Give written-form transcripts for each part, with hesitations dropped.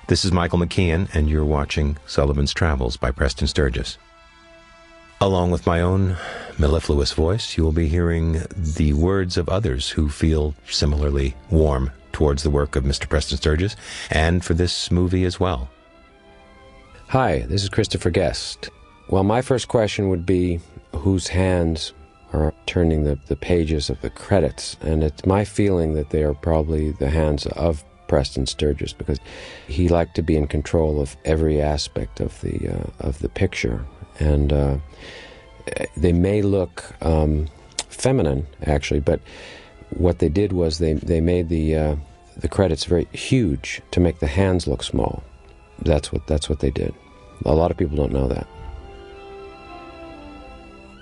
This is Michael McKean, and you're watching Sullivan's Travels by Preston Sturgis. Along with my own mellifluous voice, you will be hearing the words of others who feel similarly warm towards the work of Mr. Preston Sturgis, and for this movie as well. Hi, this is Christopher Guest. Well, my first question would be, whose hands are turning the pages of the credits? And it's my feeling that they are probably the hands of Preston Sturgis, because he liked to be in control of every aspect of the picture. And they may look feminine, actually, but what they did was they made the credits very huge to make the hands look small. That's what they did. A lot of people don't know that.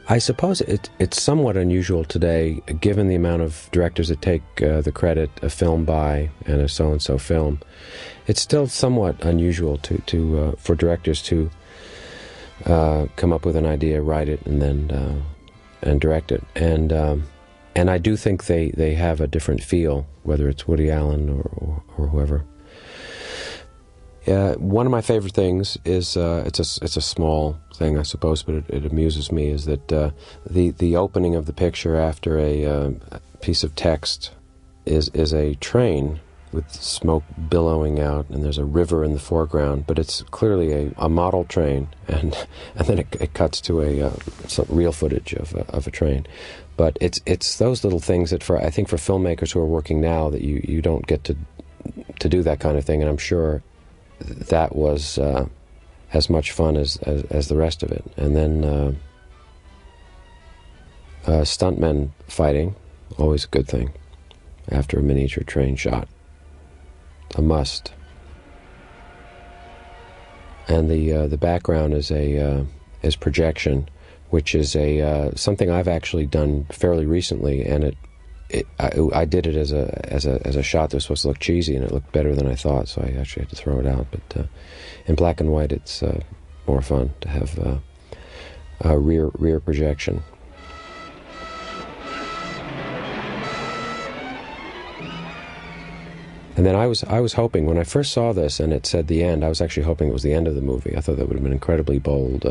I suppose it's somewhat unusual today, given the amount of directors that take the credit a film by and a so-and-so film. It's still somewhat unusual for directors to come up with an idea, write it, and then and direct it. And I do think they have a different feel, whether it's Woody Allen or whoever. One of my favorite things is it's a small thing, I suppose, but it amuses me, is that the opening of the picture after a piece of text is a train with smoke billowing out, and there's a river in the foreground, but it's clearly a model train, and then it cuts to some real footage of a train. But it's those little things that I think for filmmakers who are working now, that you don't get to do that kind of thing, and I'm sure that was as much fun as the rest of it. And then stuntmen fighting, always a good thing after a miniature train shot. A must. And the background is projection, which is something I've actually done fairly recently, and I did it as a shot that was supposed to look cheesy, and it looked better than I thought, so I actually had to throw it out. But in black and white, it's more fun to have a rear projection. And then I was hoping, when I first saw this and it said the end, I was actually hoping it was the end of the movie. I thought that would have been an incredibly bold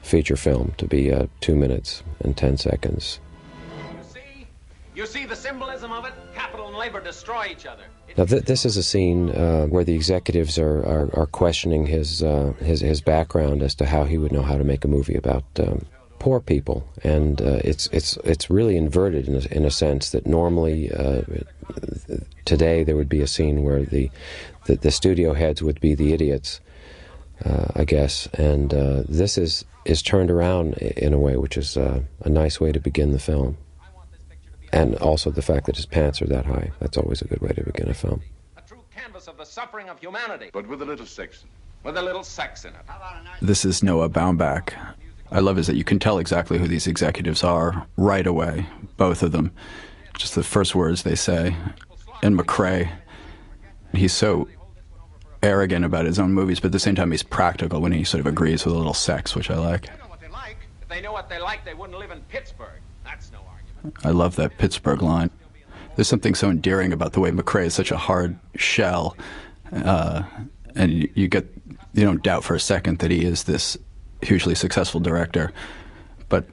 feature film to be 2 minutes and 10 seconds. You see the symbolism of it? Capital and labor destroy each other. Now, this is a scene where the executives are questioning his background as to how he would know how to make a movie about poor people, and it's really inverted in a sense that normally today there would be a scene where the studio heads would be the idiots, I guess, and this is turned around in a way which is a nice way to begin the film. And also the fact that his pants are that high. That's always a good way to begin a film. A true canvas of the suffering of humanity. But with a little sex. With a little sex in it. This is Noah Baumbach. I love is that you can tell exactly who these executives are right away, both of them. Just the first words they say. And McCrea, he's so arrogant about his own movies, but at the same time he's practical when he sort of agrees with a little sex, which I like. They know what they like. If they knew what they like, they wouldn't live in Pittsburgh. That's no argument. I love that Pittsburgh line. There's something so endearing about the way McCrea is such a hard shell, and you don't doubt for a second that he is this hugely successful director, but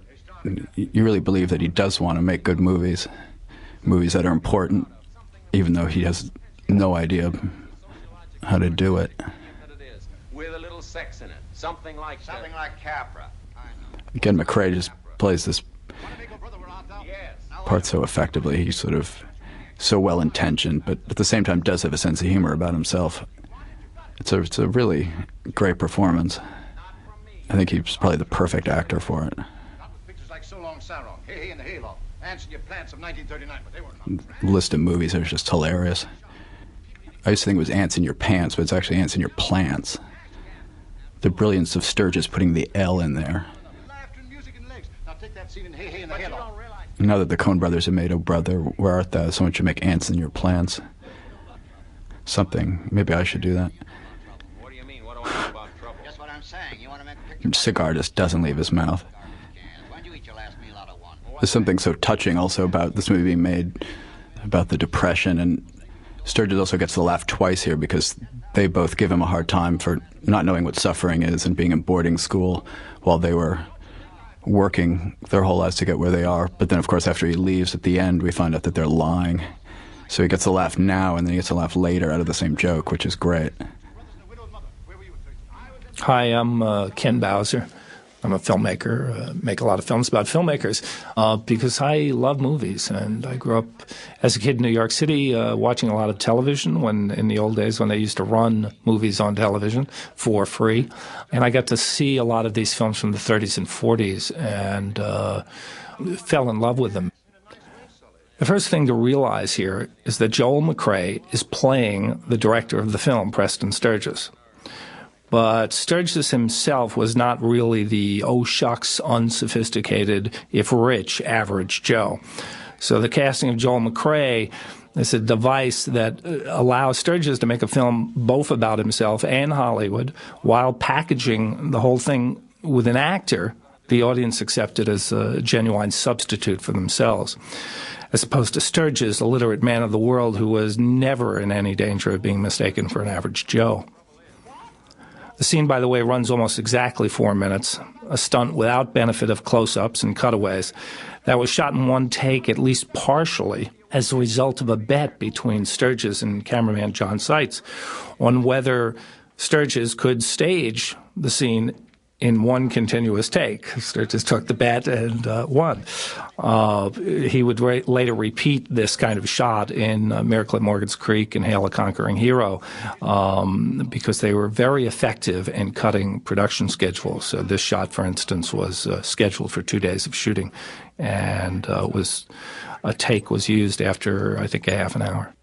you really believe that he does want to make good movies that are important, even though he has no idea how to do it. With a little sex in it, something like Capra. Again, McCrea just plays this part so effectively. He's sort of so well-intentioned, but at the same time does have a sense of humor about himself. It's a really great performance. I think he's probably the perfect actor for it. Pictures like So Long Sarong, Hey Hey and the Hayloft, Ants in Your Plants of 1939, but they were not. The list of movies are just hilarious. I used to think it was Ants in Your Pants, but it's actually Ants in Your Plants. The brilliance of Sturgis putting the L in there. Laughter and music and legs. Now take that scene in Hey Hey and the Hayloft. Now that the Coen brothers have made Oh Brother, Where Art Thou, someone should make Ants in Your Plants. Something. Maybe I should do that. What do you mean? What do I know about trouble? Guess what I'm saying? You want to make a picture? Cigar just doesn't leave his mouth. When'd you eat your last meal out of one? There's something so touching also about this movie being made about the Depression, and Sturgis also gets to laugh twice here because they both give him a hard time for not knowing what suffering is and being in boarding school while they were working their whole lives to get where they are. But then, of course, after he leaves at the end, we find out that they're lying. So he gets a laugh now, and then he gets a laugh later out of the same joke, which is great. Hi, I'm Ken Bowser. I'm a filmmaker, make a lot of films about filmmakers because I love movies. And I grew up as a kid in New York City watching a lot of television in the old days when they used to run movies on television for free. And I got to see a lot of these films from the 30s and 40s and fell in love with them. The first thing to realize here is that Joel McCrea is playing the director of the film, Preston Sturges. But Sturges himself was not really the oh shucks, unsophisticated, if rich, average Joe. So the casting of Joel McCrea is a device that allows Sturges to make a film both about himself and Hollywood while packaging the whole thing with an actor the audience accepted as a genuine substitute for themselves, as opposed to Sturges, a literate man of the world who was never in any danger of being mistaken for an average Joe. The scene, by the way, runs almost exactly 4 minutes, a stunt without benefit of close-ups and cutaways that was shot in one take, at least partially, as a result of a bet between Sturges and cameraman John Seitz on whether Sturges could stage the scene in one continuous take. Sturges took the bet and won. He would later repeat this kind of shot in Miracle at Morgan's Creek and Hail a Conquering Hero because they were very effective in cutting production schedules. So this shot, for instance, was scheduled for 2 days of shooting, and a take was used after, I think, a half an hour.